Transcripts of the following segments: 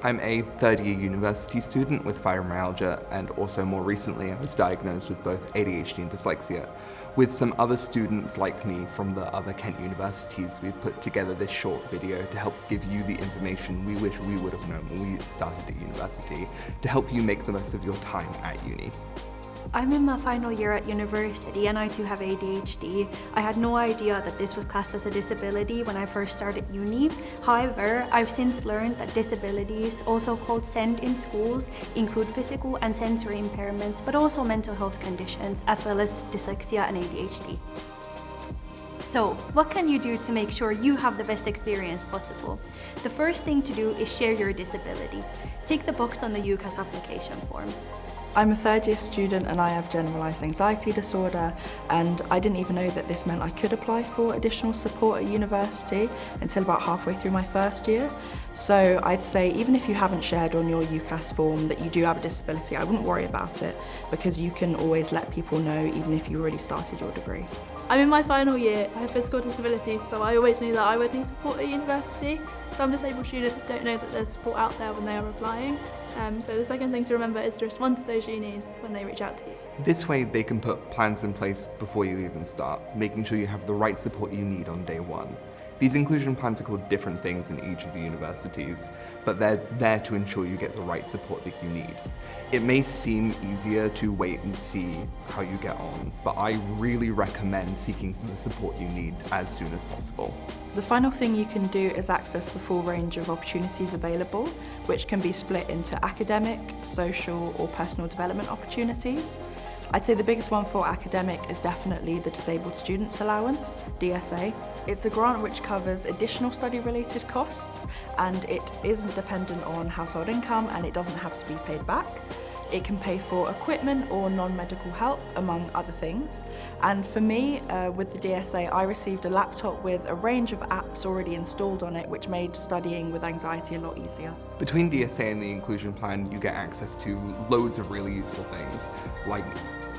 I'm a third-year university student with fibromyalgia, and also more recently I was diagnosed with both ADHD and dyslexia. With some other students like me from the other Kent universities, we've put together this short video to help give you the information we wish we would have known when we started at university, to help you make the most of your time at uni. I'm in my final year at university and I too have ADHD. I had no idea that this was classed as a disability when I first started uni. However, I've since learned that disabilities, also called SEND in schools, include physical and sensory impairments, but also mental health conditions, as well as dyslexia and ADHD. So, what can you do to make sure you have the best experience possible? The first thing to do is share your disability. Tick the box on the UCAS application form. I'm a third-year student and I have generalised anxiety disorder, and I didn't even know that this meant I could apply for additional support at university until about halfway through my first year. So I'd say even if you haven't shared on your UCAS form that you do have a disability, I wouldn't worry about it, because you can always let people know even if you already started your degree. I'm in my final year. I have physical disabilities, so I always knew that I would need support at university. Some disabled students don't know that there's support out there when they are applying. So the second thing to remember is to respond to those unis when they reach out to you. This way they can put plans in place before you even start, making sure you have the right support you need on day one. These inclusion plans are called different things in each of the universities, but they're there to ensure you get the right support that you need. It may seem easier to wait and see how you get on, but I really recommend seeking the support you need as soon as possible. The final thing you can do is access the full range of opportunities available, which can be split into academic, social or personal development opportunities. I'd say the biggest one for academic is definitely the Disabled Students Allowance, DSA. It's a grant which covers additional study-related costs, and it isn't dependent on household income and it doesn't have to be paid back. It can pay for equipment or non-medical help, among other things. And for me, with the DSA, I received a laptop with a range of apps already installed on it, which made studying with anxiety a lot easier. Between DSA and the inclusion plan, you get access to loads of really useful things, like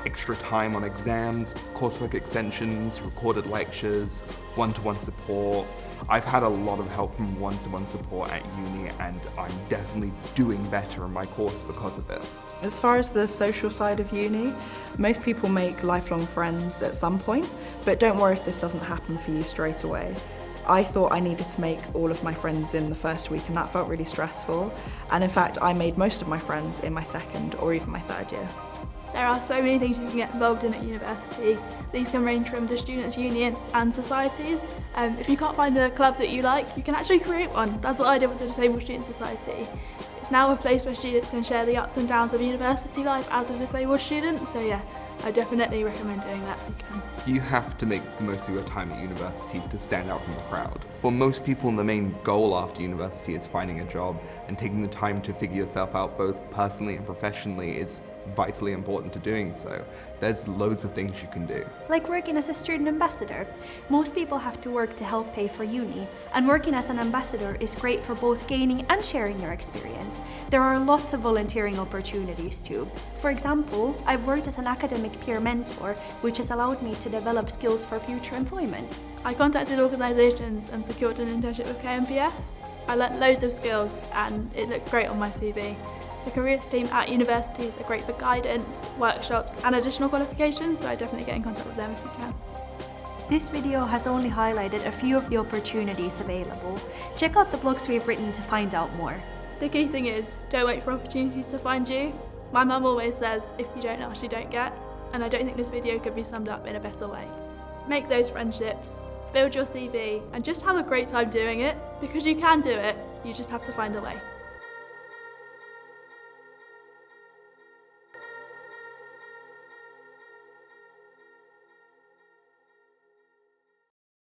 extra time on exams, coursework extensions, recorded lectures, one-to-one support. I've had a lot of help from one-to-one support at uni, and I'm definitely doing better in my course because of it. As far as the social side of uni, most people make lifelong friends at some point, but don't worry if this doesn't happen for you straight away. I thought I needed to make all of my friends in the first week, and that felt really stressful. And in fact, I made most of my friends in my second or even my third year. There are so many things you can get involved in at university. These can range from the Students' Union and societies. If you can't find a club that you like, you can actually create one. That's what I did with the Disabled Student Society. It's now a place where students can share the ups and downs of university life as a disabled student, so yeah, I definitely recommend doing that if you can. You have to make the most of your time at university to stand out from the crowd. For most people, the main goal after university is finding a job, and taking the time to figure yourself out both personally and professionally is vitally important to doing so. There's loads of things you can do. Like working as a student ambassador. Most people have to work to help pay for uni, and working as an ambassador is great for both gaining and sharing your experience. There are lots of volunteering opportunities too. For example, I've worked as an academic peer mentor, which has allowed me to develop skills for future employment. I contacted organisations and secured an internship with KMPF. I learnt loads of skills and it looked great on my CV. The careers team at universities are great for guidance, workshops and additional qualifications, so I definitely get in contact with them if you can. This video has only highlighted a few of the opportunities available. Check out the blogs we've written to find out more. The key thing is, don't wait for opportunities to find you. My mum always says, if you don't ask, you don't get, and I don't think this video could be summed up in a better way. Make those friendships, build your CV, and just have a great time doing it, because you can do it, you just have to find a way.